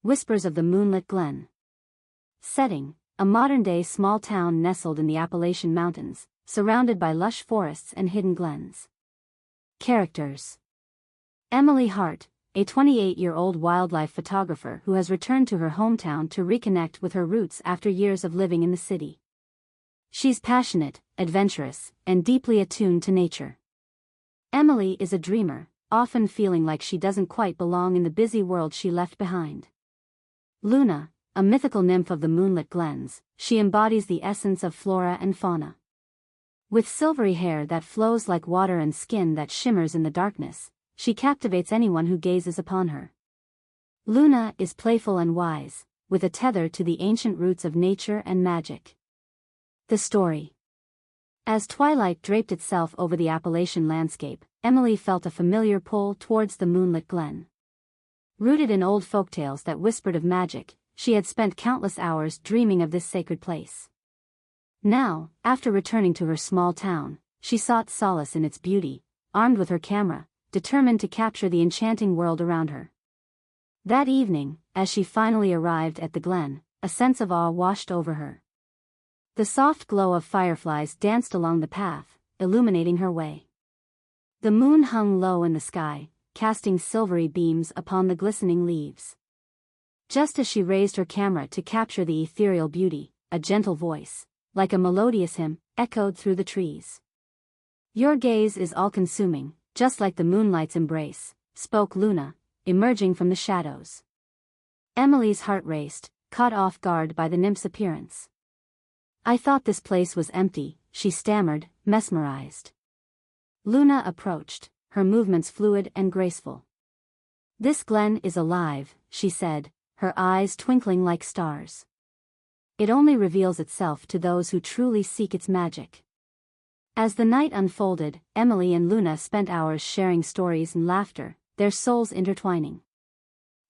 Whispers of the Moonlit Glen. Setting: a modern-day small town nestled in the Appalachian Mountains, surrounded by lush forests and hidden glens. Characters: Emily Hart, a 28-year-old wildlife photographer who has returned to her hometown to reconnect with her roots after years of living in the city. She's passionate, adventurous, and deeply attuned to nature. Emily is a dreamer, often feeling like she doesn't quite belong in the busy world she left behind. Luna, a mythical nymph of the moonlit glens, she embodies the essence of flora and fauna. With silvery hair that flows like water and skin that shimmers in the darkness, she captivates anyone who gazes upon her. Luna is playful and wise, with a tether to the ancient roots of nature and magic. The story. As twilight draped itself over the Appalachian landscape, Emily felt a familiar pull towards the moonlit glen. Rooted in old folktales that whispered of magic, she had spent countless hours dreaming of this sacred place. Now, after returning to her small town, she sought solace in its beauty, armed with her camera, determined to capture the enchanting world around her. That evening, as she finally arrived at the glen, a sense of awe washed over her. The soft glow of fireflies danced along the path, illuminating her way. The moon hung low in the sky, casting silvery beams upon the glistening leaves. Just as she raised her camera to capture the ethereal beauty, a gentle voice, like a melodious hymn, echoed through the trees. "Your gaze is all-consuming, just like the moonlight's embrace," spoke Luna, emerging from the shadows. Emily's heart raced, caught off guard by the nymph's appearance. "I thought this place was empty," she stammered, mesmerized. Luna approached, her movements fluid and graceful. "This glen is alive," she said, her eyes twinkling like stars. "It only reveals itself to those who truly seek its magic." As the night unfolded, Emily and Luna spent hours sharing stories and laughter, their souls intertwining.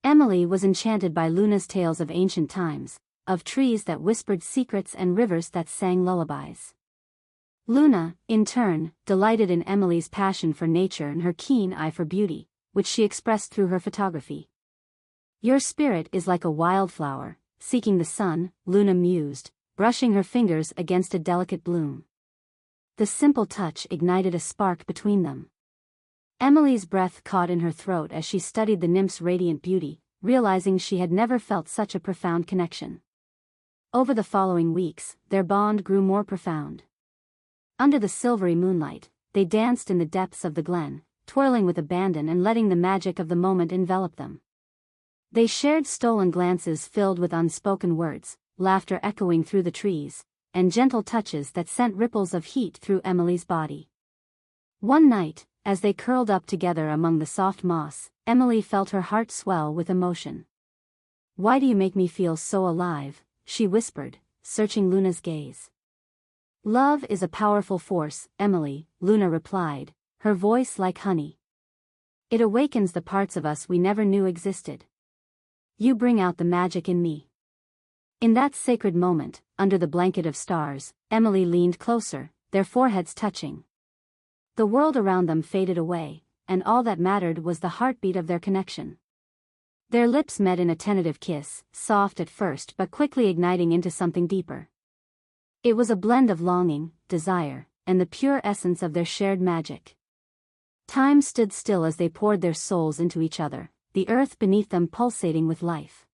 Emily was enchanted by Luna's tales of ancient times, of trees that whispered secrets and rivers that sang lullabies. Luna, in turn, delighted in Emily's passion for nature and her keen eye for beauty, which she expressed through her photography. "Your spirit is like a wildflower, seeking the sun," Luna mused, brushing her fingers against a delicate bloom. The simple touch ignited a spark between them. Emily's breath caught in her throat as she studied the nymph's radiant beauty, realizing she had never felt such a profound connection. Over the following weeks, their bond grew more profound. Under the silvery moonlight, they danced in the depths of the glen, twirling with abandon and letting the magic of the moment envelop them. They shared stolen glances filled with unspoken words, laughter echoing through the trees, and gentle touches that sent ripples of heat through Emily's body. One night, as they curled up together among the soft moss, Emily felt her heart swell with emotion. "Why do you make me feel so alive?" she whispered, searching Luna's gaze. "Love is a powerful force, Emily," Luna replied, her voice like honey. "It awakens the parts of us we never knew existed. You bring out the magic in me." In that sacred moment, under the blanket of stars, Emily leaned closer, their foreheads touching. The world around them faded away, and all that mattered was the heartbeat of their connection. Their lips met in a tentative kiss, soft at first but quickly igniting into something deeper. It was a blend of longing, desire, and the pure essence of their shared magic. Time stood still as they poured their souls into each other, the earth beneath them pulsating with life.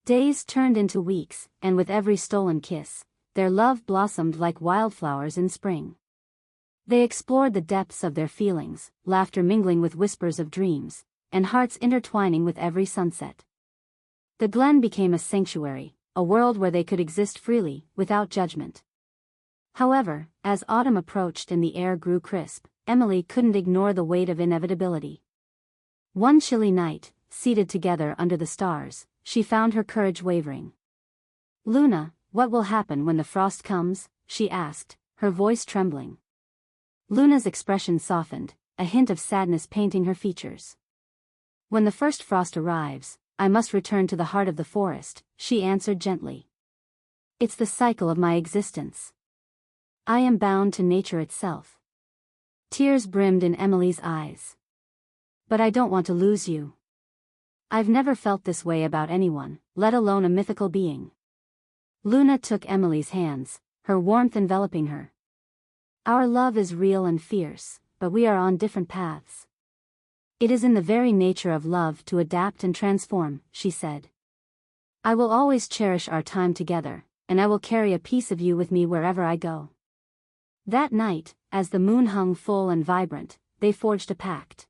Days turned into weeks, and with every stolen kiss, their love blossomed like wildflowers in spring. They explored the depths of their feelings, laughter mingling with whispers of dreams, and hearts intertwining with every sunset. The glen became a sanctuary, a world where they could exist freely, without judgment. However, as autumn approached and the air grew crisp, Emily couldn't ignore the weight of inevitability. One chilly night, seated together under the stars, she found her courage wavering. "Luna, what will happen when the frost comes?" she asked, her voice trembling. Luna's expression softened, a hint of sadness painting her features. "When the first frost arrives, I must return to the heart of the forest," she answered gently. "It's the cycle of my existence. I am bound to nature itself." Tears brimmed in Emily's eyes. "But I don't want to lose you." I've never felt this way about anyone, let alone a mythical being. Luna took Emily's hands, her warmth enveloping her. Our love is real and fierce, but we are on different paths. It is in the very nature of love to adapt and transform, she said. I will always cherish our time together, and I will carry a piece of you with me wherever I go. That night, as the moon hung full and vibrant, they forged a pact.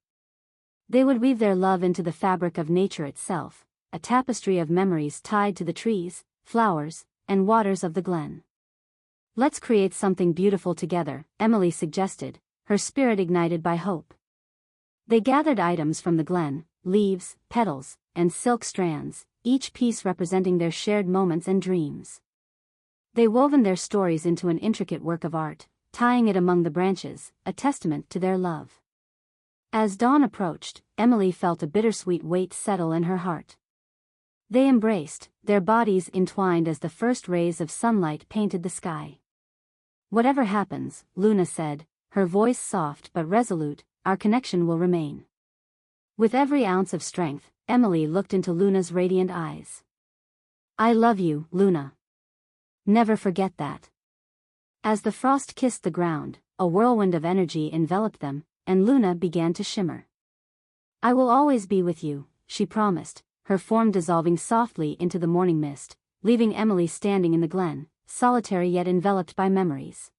They would weave their love into the fabric of nature itself, a tapestry of memories tied to the trees, flowers, and waters of the Glen. Let's create something beautiful together, Emily suggested, her spirit ignited by hope. They gathered items from the Glen, leaves, petals, and silk strands, each piece representing their shared moments and dreams. They woven their stories into an intricate work of art, tying it among the branches, a testament to their love. As dawn approached, Emily felt a bittersweet weight settle in her heart. They embraced, their bodies entwined as the first rays of sunlight painted the sky. Whatever happens, Luna said, her voice soft but resolute, our connection will remain. With every ounce of strength, Emily looked into Luna's radiant eyes. I love you, Luna. Never forget that. As the frost kissed the ground, a whirlwind of energy enveloped them, and Luna began to shimmer. I will always be with you, she promised, her form dissolving softly into the morning mist, leaving Emily standing in the Glen, solitary yet enveloped by memories.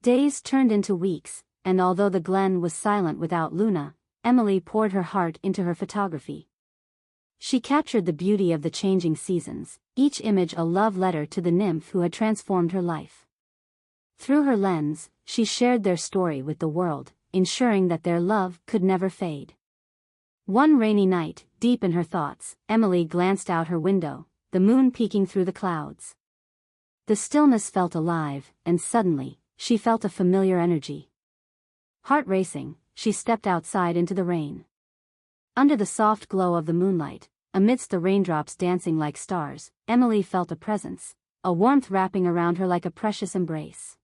Days turned into weeks, and although the Glen was silent without Luna, Emily poured her heart into her photography. She captured the beauty of the changing seasons, each image a love letter to the nymph who had transformed her life. Through her lens, she shared their story with the world, ensuring that their love could never fade. One rainy night, deep in her thoughts, Emily glanced out her window, the moon peeking through the clouds. The stillness felt alive, and suddenly, she felt a familiar energy. Heart racing, she stepped outside into the rain. Under the soft glow of the moonlight, amidst the raindrops dancing like stars, Emily felt a presence, a warmth wrapping around her like a precious embrace.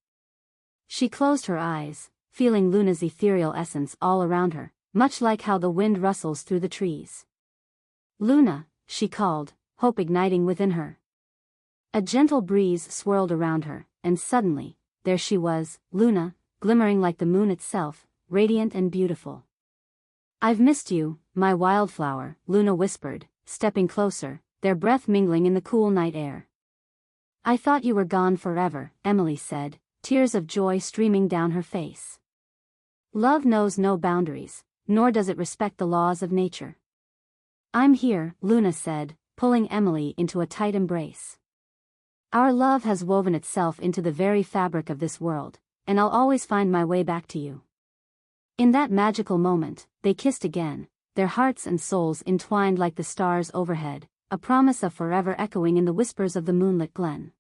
She closed her eyes, feeling Luna's ethereal essence all around her, much like how the wind rustles through the trees. Luna, she called, hope igniting within her. A gentle breeze swirled around her, and suddenly, there she was, Luna, glimmering like the moon itself, radiant and beautiful. I've missed you, my wildflower, Luna whispered, stepping closer, their breath mingling in the cool night air. I thought you were gone forever, Emily said, tears of joy streaming down her face. Love knows no boundaries, nor does it respect the laws of nature. I'm here, Luna said, pulling Emily into a tight embrace. Our love has woven itself into the very fabric of this world, and I'll always find my way back to you. In that magical moment, they kissed again, their hearts and souls entwined like the stars overhead, a promise of forever echoing in the whispers of the moonlit Glen.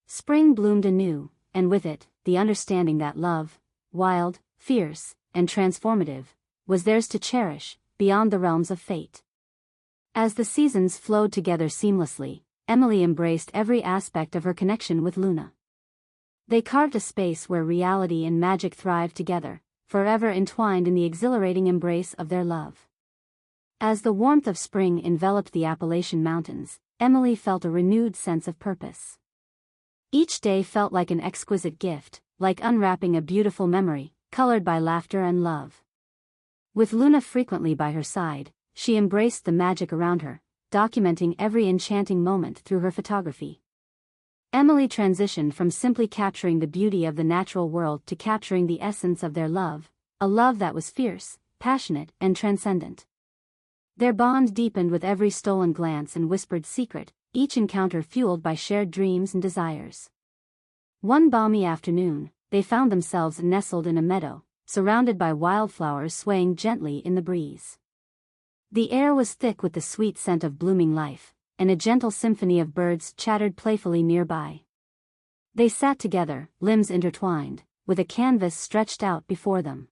Spring bloomed anew, and with it, the understanding that love, wild, fierce, and transformative, was theirs to cherish, beyond the realms of fate. As the seasons flowed together seamlessly, Emily embraced every aspect of her connection with Luna. They carved a space where reality and magic thrived together, forever entwined in the exhilarating embrace of their love. As the warmth of spring enveloped the Appalachian Mountains, Emily felt a renewed sense of purpose. Each day felt like an exquisite gift, like unwrapping a beautiful memory, colored by laughter and love. With Luna frequently by her side, she embraced the magic around her, documenting every enchanting moment through her photography. Emily transitioned from simply capturing the beauty of the natural world to capturing the essence of their love, a love that was fierce, passionate, and transcendent. Their bond deepened with every stolen glance and whispered secret, each encounter fueled by shared dreams and desires. One balmy afternoon, they found themselves nestled in a meadow, surrounded by wildflowers swaying gently in the breeze. The air was thick with the sweet scent of blooming life, and a gentle symphony of birds chattered playfully nearby. They sat together, limbs intertwined, with a canvas stretched out before them.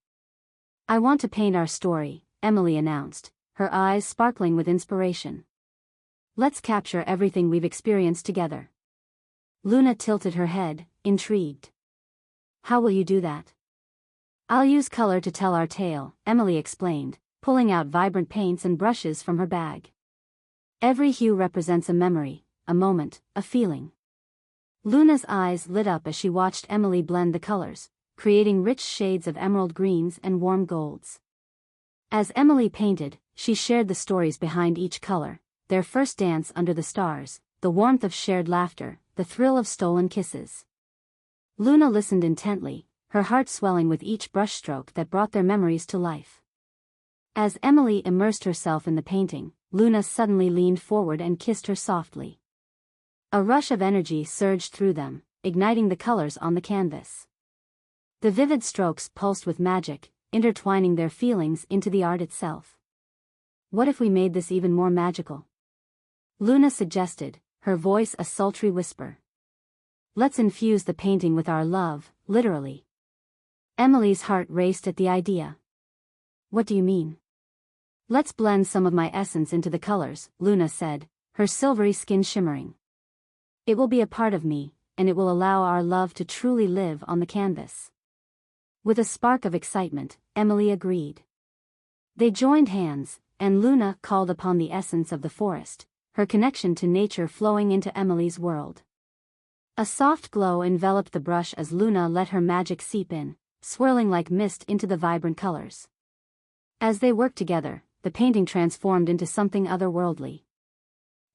I want to paint our story, Emily announced, her eyes sparkling with inspiration. Let's capture everything we've experienced together. Luna tilted her head, intrigued. How will you do that? I'll use color to tell our tale, Emily explained, pulling out vibrant paints and brushes from her bag. Every hue represents a memory, a moment, a feeling. Luna's eyes lit up as she watched Emily blend the colors, creating rich shades of emerald greens and warm golds. As Emily painted, she shared the stories behind each color: their first dance under the stars, the warmth of shared laughter, the thrill of stolen kisses. Luna listened intently, her heart swelling with each brushstroke that brought their memories to life. As Emily immersed herself in the painting, Luna suddenly leaned forward and kissed her softly. A rush of energy surged through them, igniting the colors on the canvas. The vivid strokes pulsed with magic, intertwining their feelings into the art itself. "What if we made this even more magical?" Luna suggested, her voice a sultry whisper. "Let's infuse the painting with our love, literally." Emily's heart raced at the idea. "What do you mean?" "Let's blend some of my essence into the colors," Luna said, her silvery skin shimmering. "It will be a part of me, and it will allow our love to truly live on the canvas." With a spark of excitement, Emily agreed. They joined hands, and Luna called upon the essence of the forest, her connection to nature flowing into Emily's world. A soft glow enveloped the brush as Luna let her magic seep in, swirling like mist into the vibrant colors. As they worked together, the painting transformed into something otherworldly.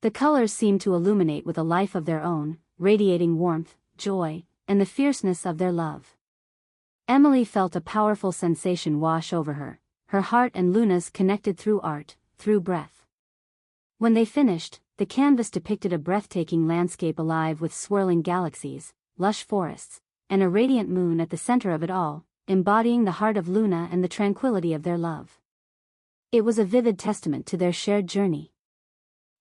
The colors seemed to illuminate with a life of their own, radiating warmth, joy, and the fierceness of their love. Emily felt a powerful sensation wash over her, her heart and Luna's connected through art, through breath. When they finished, the canvas depicted a breathtaking landscape alive with swirling galaxies, lush forests, and a radiant moon at the center of it all, embodying the heart of Luna and the tranquility of their love. It was a vivid testament to their shared journey.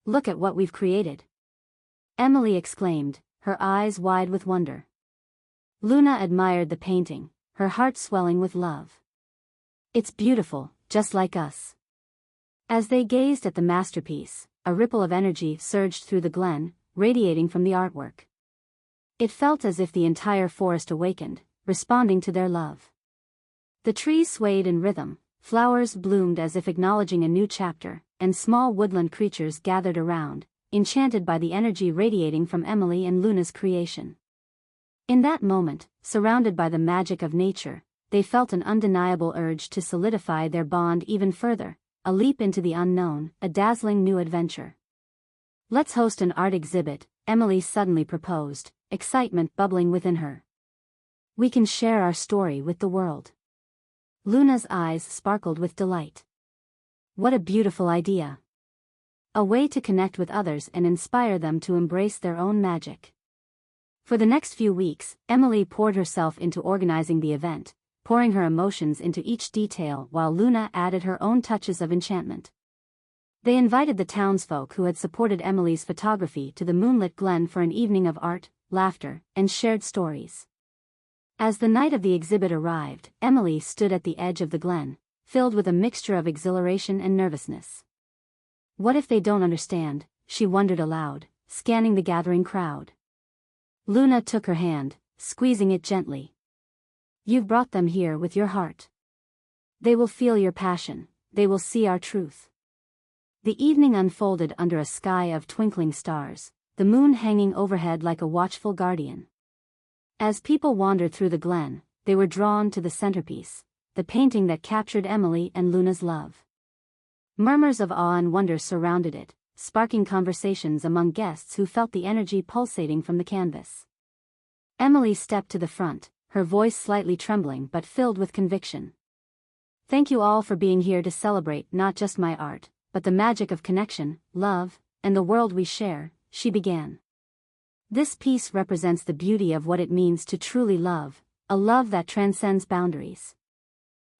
"Look at what we've created!" Emily exclaimed, her eyes wide with wonder. Luna admired the painting, her heart swelling with love. "It's beautiful, just like us." As they gazed at the masterpiece, a ripple of energy surged through the Glen, radiating from the artwork. It felt as if the entire forest awakened, responding to their love. The trees swayed in rhythm, flowers bloomed as if acknowledging a new chapter, and small woodland creatures gathered around, enchanted by the energy radiating from Emily and Luna's creation. In that moment, surrounded by the magic of nature, they felt an undeniable urge to solidify their bond even further, a leap into the unknown, a dazzling new adventure. "Let's host an art exhibit," Emily suddenly proposed, excitement bubbling within her. "We can share our story with the world." Luna's eyes sparkled with delight. What a beautiful idea! A way to connect with others and inspire them to embrace their own magic. For the next few weeks, Emily poured herself into organizing the event, pouring her emotions into each detail while Luna added her own touches of enchantment. They invited the townsfolk who had supported Emily's photography to the Moonlit Glen for an evening of art, laughter, and shared stories. As the night of the exhibit arrived, Emily stood at the edge of the Glen, filled with a mixture of exhilaration and nervousness. What if they don't understand, she wondered aloud, scanning the gathering crowd. Luna took her hand, squeezing it gently. "You've brought them here with your heart. They will feel your passion, they will see our truth." The evening unfolded under a sky of twinkling stars, the moon hanging overhead like a watchful guardian. As people wandered through the Glen, they were drawn to the centerpiece, the painting that captured Emily and Luna's love. Murmurs of awe and wonder surrounded it, sparking conversations among guests who felt the energy pulsating from the canvas. Emily stepped to the front, her voice slightly trembling but filled with conviction. "Thank you all for being here to celebrate not just my art, but the magic of connection, love, and the world we share," she began. "This piece represents the beauty of what it means to truly love, a love that transcends boundaries."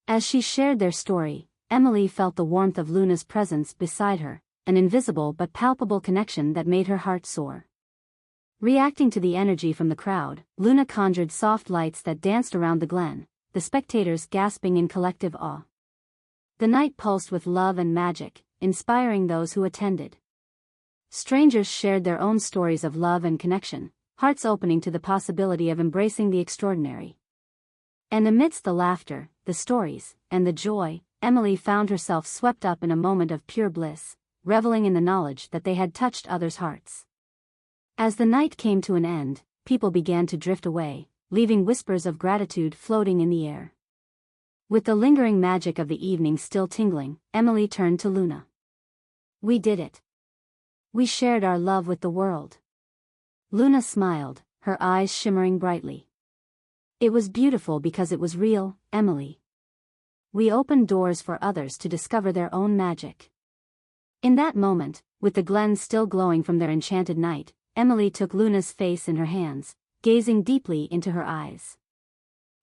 As she shared their story, Emily felt the warmth of Luna's presence beside her, an invisible but palpable connection that made her heart soar. Reacting to the energy from the crowd, Luna conjured soft lights that danced around the Glen, the spectators gasping in collective awe. The night pulsed with love and magic, inspiring those who attended. Strangers shared their own stories of love and connection, hearts opening to the possibility of embracing the extraordinary. And amidst the laughter, the stories, and the joy, Emily found herself swept up in a moment of pure bliss, reveling in the knowledge that they had touched others' hearts. As the night came to an end, people began to drift away, leaving whispers of gratitude floating in the air. With the lingering magic of the evening still tingling, Emily turned to Luna. "We did it. We shared our love with the world." Luna smiled, her eyes shimmering brightly. "It was beautiful because it was real, Emily. We opened doors for others to discover their own magic." In that moment, with the Glen still glowing from their enchanted night, Emily took Luna's face in her hands, gazing deeply into her eyes.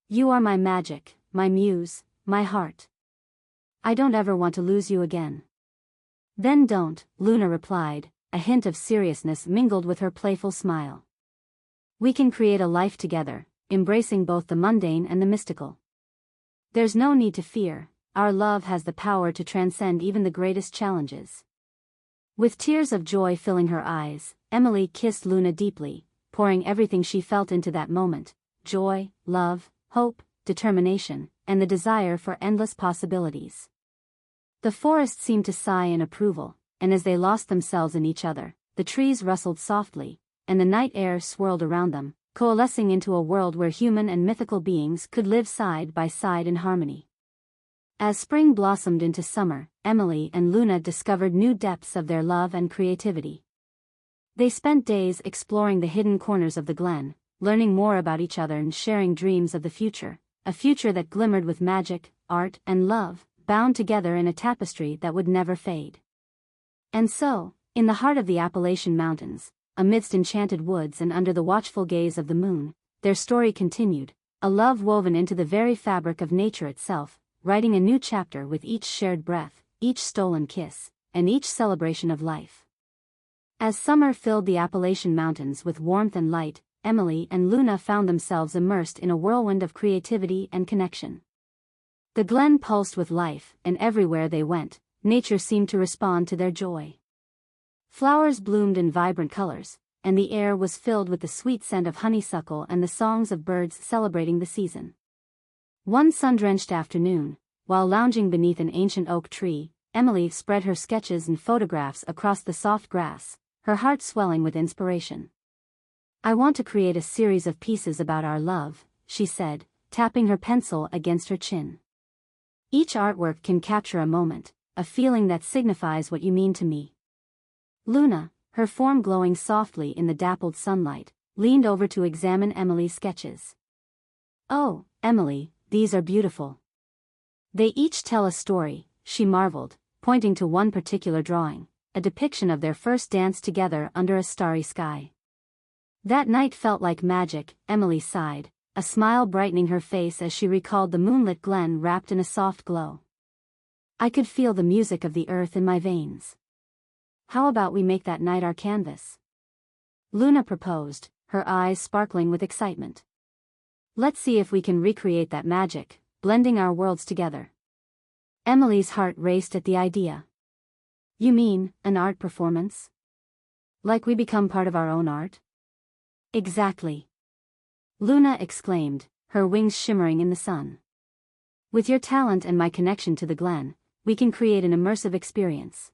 "You are my magic, my muse, my heart. I don't ever want to lose you again." "Then don't," Luna replied, a hint of seriousness mingled with her playful smile. "We can create a life together, embracing both the mundane and the mystical. There's no need to fear, our love has the power to transcend even the greatest challenges." With tears of joy filling her eyes, Emily kissed Luna deeply, pouring everything she felt into that moment: joy, love, hope, determination, and the desire for endless possibilities. The forest seemed to sigh in approval, and as they lost themselves in each other, the trees rustled softly, and the night air swirled around them, coalescing into a world where human and mythical beings could live side by side in harmony. As spring blossomed into summer, Emily and Luna discovered new depths of their love and creativity. They spent days exploring the hidden corners of the Glen, learning more about each other and sharing dreams of the future, a future that glimmered with magic, art, and love, bound together in a tapestry that would never fade. And so, in the heart of the Appalachian Mountains, amidst enchanted woods and under the watchful gaze of the moon, their story continued, a love woven into the very fabric of nature itself, writing a new chapter with each shared breath, each stolen kiss, and each celebration of life. As summer filled the Appalachian Mountains with warmth and light, Emily and Luna found themselves immersed in a whirlwind of creativity and connection. The Glen pulsed with life, and everywhere they went, nature seemed to respond to their joy. Flowers bloomed in vibrant colors, and the air was filled with the sweet scent of honeysuckle and the songs of birds celebrating the season. One sun-drenched afternoon, while lounging beneath an ancient oak tree, Emily spread her sketches and photographs across the soft grass, her heart swelling with inspiration. "I want to create a series of pieces about our love," she said, tapping her pencil against her chin. "Each artwork can capture a moment, a feeling that signifies what you mean to me." Luna, her form glowing softly in the dappled sunlight, leaned over to examine Emily's sketches. "Oh, Emily, these are beautiful. They each tell a story," she marveled, pointing to one particular drawing, a depiction of their first dance together under a starry sky. "That night felt like magic," Emily sighed, a smile brightening her face as she recalled the moonlit Glen wrapped in a soft glow. "I could feel the music of the earth in my veins. How about we make that night our canvas?" Luna proposed, her eyes sparkling with excitement. "Let's see if we can recreate that magic, blending our worlds together." Emily's heart raced at the idea. "You mean, an art performance? Like we become part of our own art?" "Exactly," Luna exclaimed, her wings shimmering in the sun. "With your talent and my connection to the Glen, we can create an immersive experience."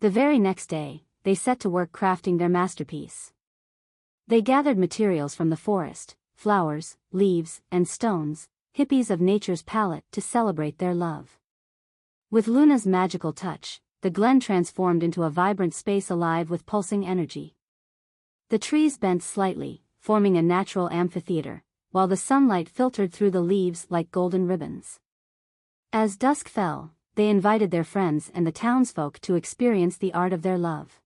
The very next day, they set to work crafting their masterpiece. They gathered materials from the forest, flowers, leaves, and stones, hippies of nature's palette to celebrate their love. With Luna's magical touch, the Glen transformed into a vibrant space alive with pulsing energy. The trees bent slightly, forming a natural amphitheater, while the sunlight filtered through the leaves like golden ribbons. As dusk fell, they invited their friends and the townsfolk to experience the art of their love.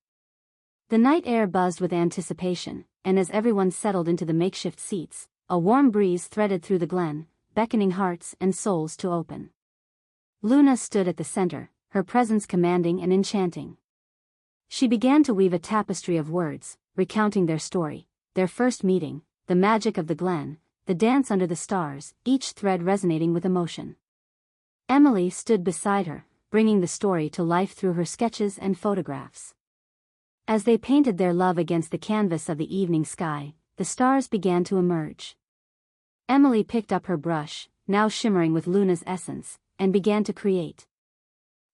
The night air buzzed with anticipation, and as everyone settled into the makeshift seats, a warm breeze threaded through the Glen, beckoning hearts and souls to open. Luna stood at the center, her presence commanding and enchanting. She began to weave a tapestry of words, recounting their story, their first meeting, the magic of the Glen, the dance under the stars, each thread resonating with emotion. Emily stood beside her, bringing the story to life through her sketches and photographs. As they painted their love against the canvas of the evening sky, the stars began to emerge. Emily picked up her brush, now shimmering with Luna's essence, and began to create.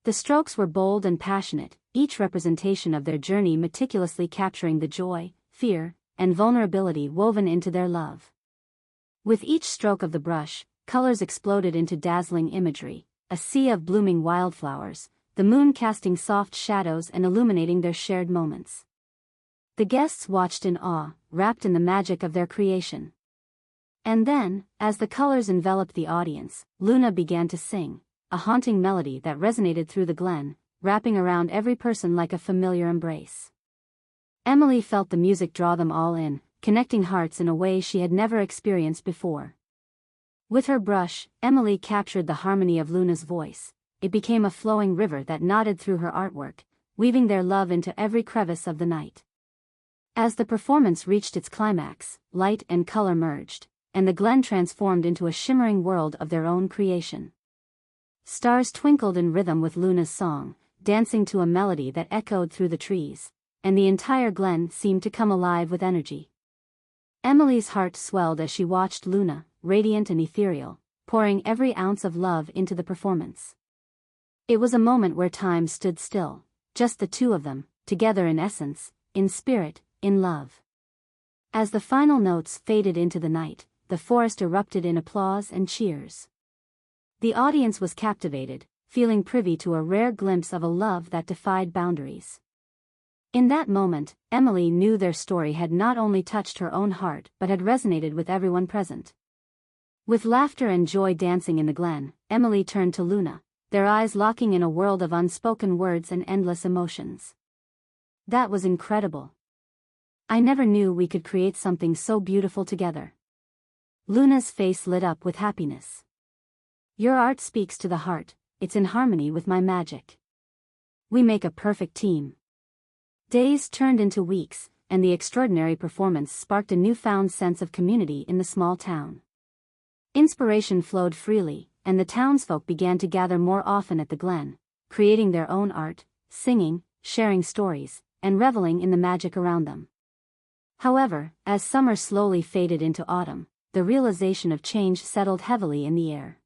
The strokes were bold and passionate, each representation of their journey meticulously capturing the joy, fear, and vulnerability woven into their love. With each stroke of the brush, colors exploded into dazzling imagery, a sea of blooming wildflowers, the moon casting soft shadows and illuminating their shared moments. The guests watched in awe, wrapped in the magic of their creation. And then, as the colors enveloped the audience, Luna began to sing, a haunting melody that resonated through the glen, wrapping around every person like a familiar embrace. Emily felt the music draw them all in, connecting hearts in a way she had never experienced before. With her brush, Emily captured the harmony of Luna's voice. It became a flowing river that nodded through her artwork, weaving their love into every crevice of the night. As the performance reached its climax, light and color merged, and the glen transformed into a shimmering world of their own creation. Stars twinkled in rhythm with Luna's song, dancing to a melody that echoed through the trees, and the entire glen seemed to come alive with energy. Emily's heart swelled as she watched Luna, radiant and ethereal, pouring every ounce of love into the performance. It was a moment where time stood still, just the two of them, together in essence, in spirit, in love. As the final notes faded into the night, the forest erupted in applause and cheers. The audience was captivated, feeling privy to a rare glimpse of a love that defied boundaries. In that moment, Emily knew their story had not only touched her own heart but had resonated with everyone present. With laughter and joy dancing in the glen, Emily turned to Luna, their eyes locking in a world of unspoken words and endless emotions. That was incredible. I never knew we could create something so beautiful together. Luna's face lit up with happiness. Your art speaks to the heart, it's in harmony with my magic. We make a perfect team. Days turned into weeks, and the extraordinary performance sparked a newfound sense of community in the small town. Inspiration flowed freely, and the townsfolk began to gather more often at the glen, creating their own art, singing, sharing stories, and reveling in the magic around them. However, as summer slowly faded into autumn, the realization of change settled heavily in the air.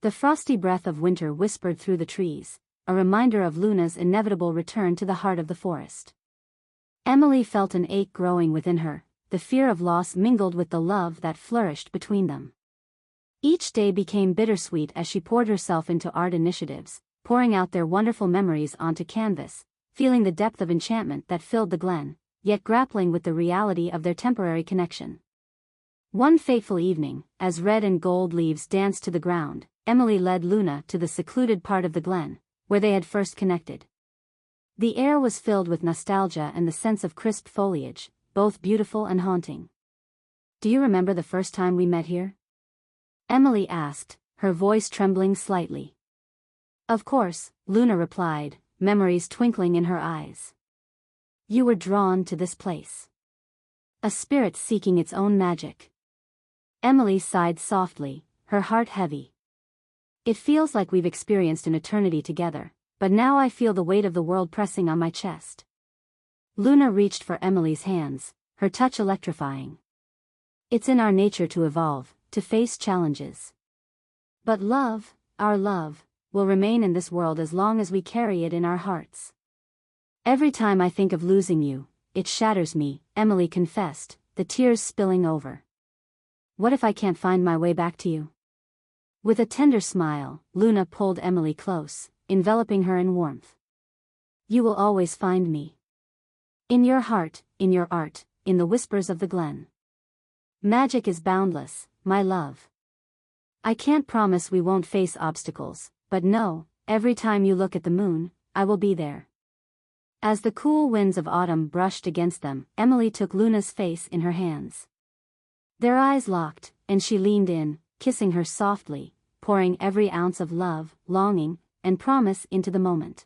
The frosty breath of winter whispered through the trees, a reminder of Luna's inevitable return to the heart of the forest. Emily felt an ache growing within her, the fear of loss mingled with the love that flourished between them. Each day became bittersweet as she poured herself into art initiatives, pouring out their wonderful memories onto canvas, feeling the depth of enchantment that filled the glen, yet grappling with the reality of their temporary connection. One fateful evening, as red and gold leaves danced to the ground, Emily led Luna to the secluded part of the glen, where they had first connected. The air was filled with nostalgia and the sense of crisp foliage, both beautiful and haunting. Do you remember the first time we met here? Emily asked, her voice trembling slightly. Of course, Luna replied, memories twinkling in her eyes. You were drawn to this place. A spirit seeking its own magic. Emily sighed softly, her heart heavy. It feels like we've experienced an eternity together, but now I feel the weight of the world pressing on my chest. Luna reached for Emily's hands, her touch electrifying. It's in our nature to evolve, to face challenges. But love, our love, will remain in this world as long as we carry it in our hearts. Every time I think of losing you, it shatters me, Emily confessed, the tears spilling over. What if I can't find my way back to you? With a tender smile, Luna pulled Emily close, enveloping her in warmth. You will always find me. In your heart, in your art, in the whispers of the glen. Magic is boundless, my love. I can't promise we won't face obstacles, but know, every time you look at the moon, I will be there. As the cool winds of autumn brushed against them, Emily took Luna's face in her hands. Their eyes locked, and she leaned in, kissing her softly, pouring every ounce of love, longing, and promise into the moment.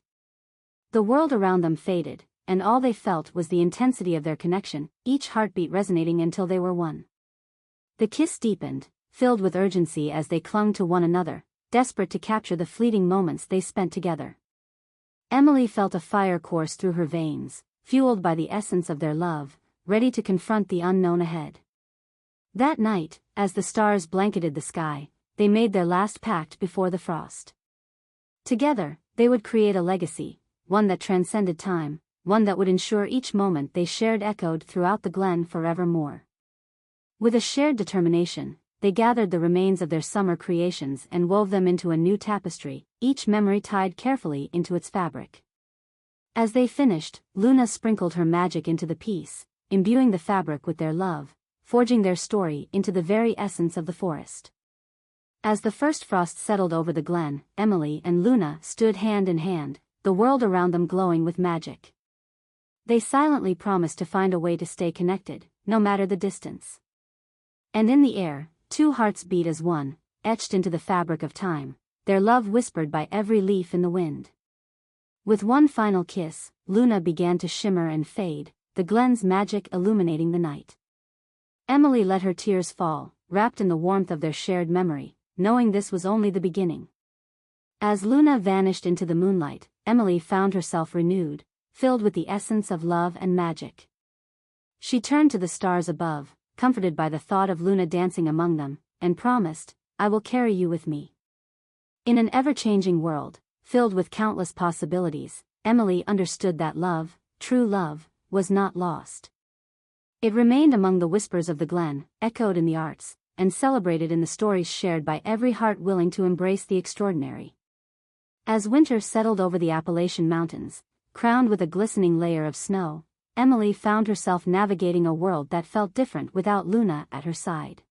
The world around them faded, and all they felt was the intensity of their connection, each heartbeat resonating until they were one. The kiss deepened, filled with urgency as they clung to one another, desperate to capture the fleeting moments they spent together. Emily felt a fire course through her veins, fueled by the essence of their love, ready to confront the unknown ahead. That night, as the stars blanketed the sky, they made their last pact before the frost. Together, they would create a legacy, one that transcended time, one that would ensure each moment they shared echoed throughout the glen forevermore. With a shared determination, they gathered the remains of their summer creations and wove them into a new tapestry, each memory tied carefully into its fabric. As they finished, Luna sprinkled her magic into the piece, imbuing the fabric with their love, forging their story into the very essence of the forest. As the first frost settled over the glen, Emily and Luna stood hand in hand, the world around them glowing with magic. They silently promised to find a way to stay connected, no matter the distance. And in the air, two hearts beat as one, etched into the fabric of time, their love whispered by every leaf in the wind. With one final kiss, Luna began to shimmer and fade, the glen's magic illuminating the night. Emily let her tears fall, wrapped in the warmth of their shared memory, knowing this was only the beginning. As Luna vanished into the moonlight, Emily found herself renewed, filled with the essence of love and magic. She turned to the stars above, comforted by the thought of Luna dancing among them, and promised, "I will carry you with me." In an ever-changing world, filled with countless possibilities, Emily understood that love, true love, was not lost. It remained among the whispers of the glen, echoed in the arts, and celebrated in the stories shared by every heart willing to embrace the extraordinary. As winter settled over the Appalachian Mountains, crowned with a glistening layer of snow, Emily found herself navigating a world that felt different without Luna at her side.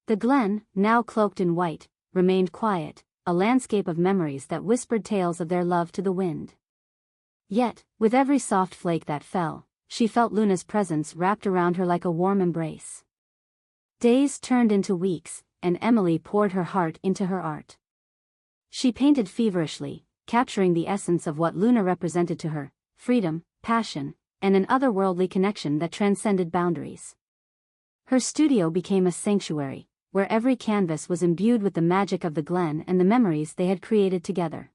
The glen, now cloaked in white, remained quiet, a landscape of memories that whispered tales of their love to the wind. Yet, with every soft flake that fell, she felt Luna's presence wrapped around her like a warm embrace. Days turned into weeks, and Emily poured her heart into her art. She painted feverishly, capturing the essence of what Luna represented to her: freedom, passion, and an otherworldly connection that transcended boundaries. Her studio became a sanctuary, where every canvas was imbued with the magic of the glen and the memories they had created together.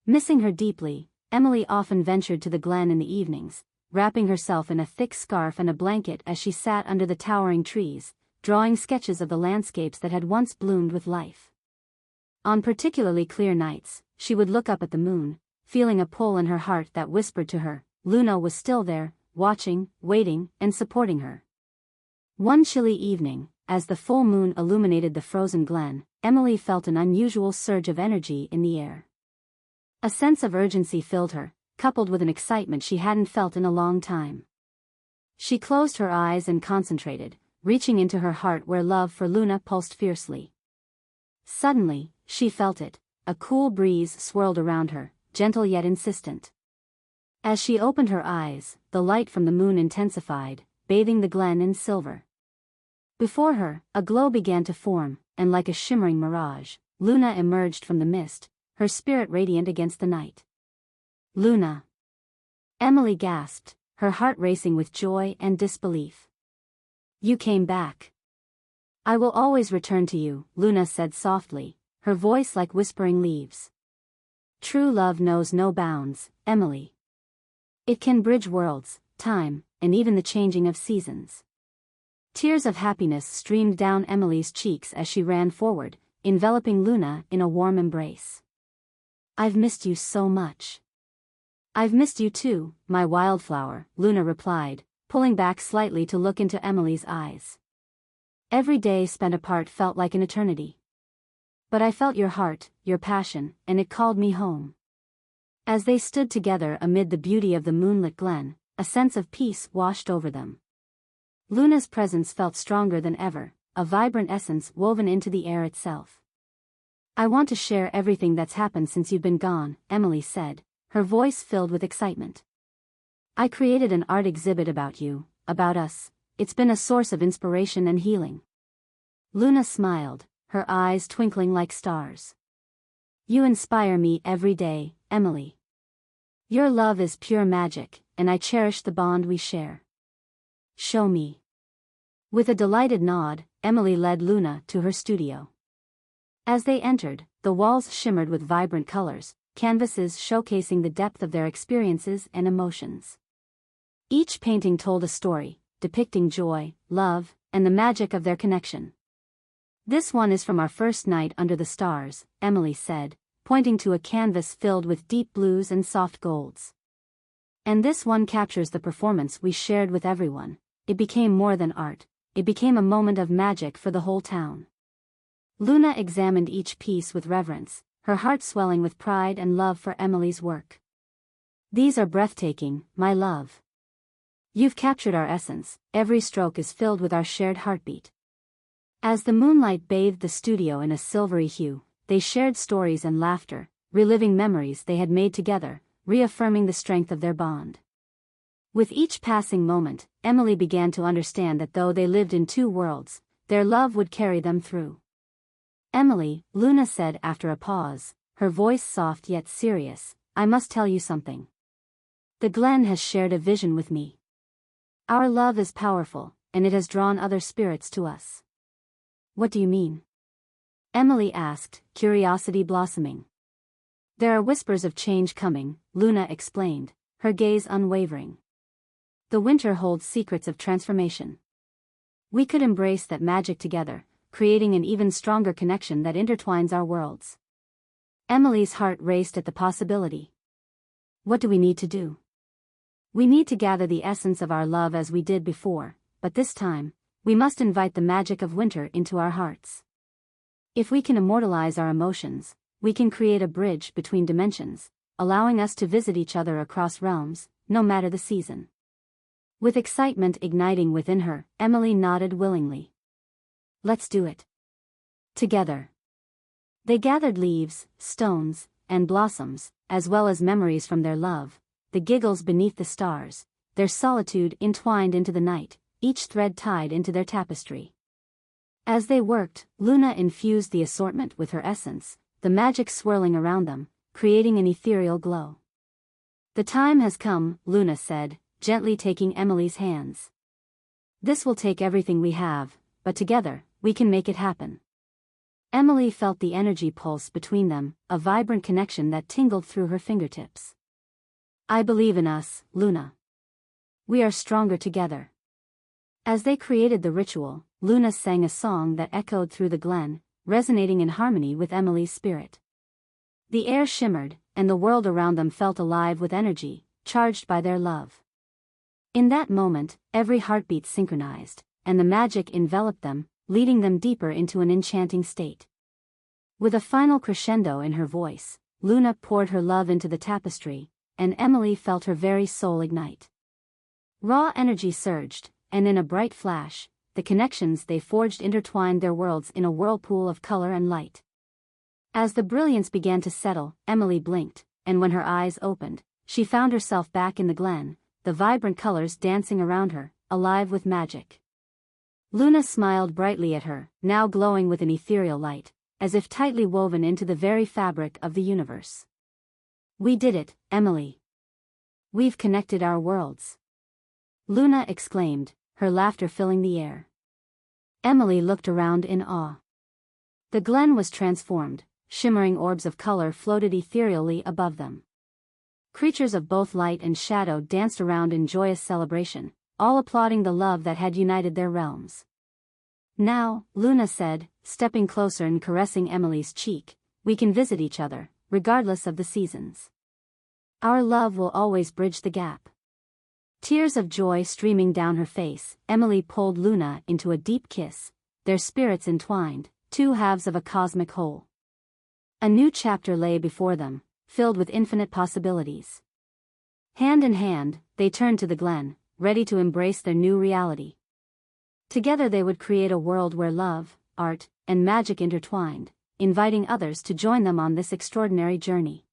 Missing her deeply, Emily often ventured to the glen in the evenings, wrapping herself in a thick scarf and a blanket as she sat under the towering trees, drawing sketches of the landscapes that had once bloomed with life. On particularly clear nights, she would look up at the moon, feeling a pull in her heart that whispered to her, Luna was still there, watching, waiting, and supporting her. One chilly evening, as the full moon illuminated the frozen glen, Emily felt an unusual surge of energy in the air. A sense of urgency filled her, coupled with an excitement she hadn't felt in a long time. She closed her eyes and concentrated, reaching into her heart where love for Luna pulsed fiercely. Suddenly, she felt it. A cool breeze swirled around her, gentle yet insistent. As she opened her eyes, the light from the moon intensified, bathing the glen in silver. Before her, a glow began to form, and like a shimmering mirage, Luna emerged from the mist, her spirit radiant against the night. Luna! Emily gasped, her heart racing with joy and disbelief. You came back. I will always return to you, Luna said softly, her voice like whispering leaves. True love knows no bounds, Emily. It can bridge worlds, time, and even the changing of seasons. Tears of happiness streamed down Emily's cheeks as she ran forward, enveloping Luna in a warm embrace. I've missed you so much. I've missed you too, my wildflower, Luna replied, pulling back slightly to look into Emily's eyes. Every day spent apart felt like an eternity. But I felt your heart, your passion, and it called me home. As they stood together amid the beauty of the moonlit glen, a sense of peace washed over them. Luna's presence felt stronger than ever, a vibrant essence woven into the air itself. I want to share everything that's happened since you've been gone, Emily said, her voice filled with excitement. I created an art exhibit about you, about us. It's been a source of inspiration and healing. Luna smiled, her eyes twinkling like stars. You inspire me every day, Emily. Your love is pure magic, and I cherish the bond we share. Show me. With a delighted nod, Emily led Luna to her studio. As they entered, the walls shimmered with vibrant colors, canvases showcasing the depth of their experiences and emotions. Each painting told a story, depicting joy, love, and the magic of their connection. "This one is from our first night under the stars," Emily said, pointing to a canvas filled with deep blues and soft golds. "And this one captures the performance we shared with everyone. It became more than art, it became a moment of magic for the whole town." Luna examined each piece with reverence, her heart swelling with pride and love for Emily's work. "These are breathtaking, my love. You've captured our essence, every stroke is filled with our shared heartbeat." As the moonlight bathed the studio in a silvery hue, they shared stories and laughter, reliving memories they had made together, reaffirming the strength of their bond. With each passing moment, Emily began to understand that though they lived in two worlds, their love would carry them through. "Emily," Luna said after a pause, her voice soft yet serious, "I must tell you something. The Glen has shared a vision with me. Our love is powerful, and it has drawn other spirits to us." "What do you mean?" Emily asked, curiosity blossoming. "There are whispers of change coming," Luna explained, her gaze unwavering. "The winter holds secrets of transformation. We could embrace that magic together, creating an even stronger connection that intertwines our worlds." Emily's heart raced at the possibility. "What do we need to do?" "We need to gather the essence of our love as we did before, but this time, we must invite the magic of winter into our hearts. If we can immortalize our emotions, we can create a bridge between dimensions, allowing us to visit each other across realms, no matter the season." With excitement igniting within her, Emily nodded willingly. "Let's do it. Together." They gathered leaves, stones, and blossoms, as well as memories from their love, the giggles beneath the stars, their solitude entwined into the night, each thread tied into their tapestry. As they worked, Luna infused the assortment with her essence, the magic swirling around them, creating an ethereal glow. "The time has come," Luna said, gently taking Emily's hands. "This will take everything we have, but together, we can make it happen." Emily felt the energy pulse between them, a vibrant connection that tingled through her fingertips. "I believe in us, Luna. We are stronger together." As they created the ritual, Luna sang a song that echoed through the glen, resonating in harmony with Emily's spirit. The air shimmered, and the world around them felt alive with energy, charged by their love. In that moment, every heartbeat synchronized, and the magic enveloped them, leading them deeper into an enchanting state. With a final crescendo in her voice, Luna poured her love into the tapestry, and Emily felt her very soul ignite. Raw energy surged, and in a bright flash, the connections they forged intertwined their worlds in a whirlpool of color and light. As the brilliance began to settle, Emily blinked, and when her eyes opened, she found herself back in the glen, the vibrant colors dancing around her, alive with magic. Luna smiled brightly at her, now glowing with an ethereal light, as if tightly woven into the very fabric of the universe. "We did it, Emily. We've connected our worlds," Luna exclaimed, her laughter filling the air. Emily looked around in awe. The glen was transformed, shimmering orbs of color floated ethereally above them. Creatures of both light and shadow danced around in joyous celebration, all applauding the love that had united their realms. "Now," Luna said, stepping closer and caressing Emily's cheek, "we can visit each other, regardless of the seasons. Our love will always bridge the gap." Tears of joy streaming down her face, Emily pulled Luna into a deep kiss, their spirits entwined, two halves of a cosmic whole. A new chapter lay before them, filled with infinite possibilities. Hand in hand, they turned to the glen, ready to embrace their new reality. Together they would create a world where love, art, and magic intertwined, inviting others to join them on this extraordinary journey.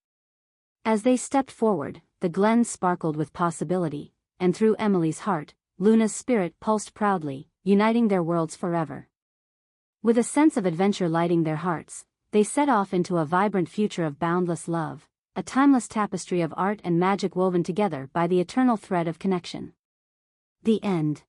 As they stepped forward, the glen sparkled with possibility, and through Emily's heart, Luna's spirit pulsed proudly, uniting their worlds forever. With a sense of adventure lighting their hearts, they set off into a vibrant future of boundless love, a timeless tapestry of art and magic woven together by the eternal thread of connection. The end.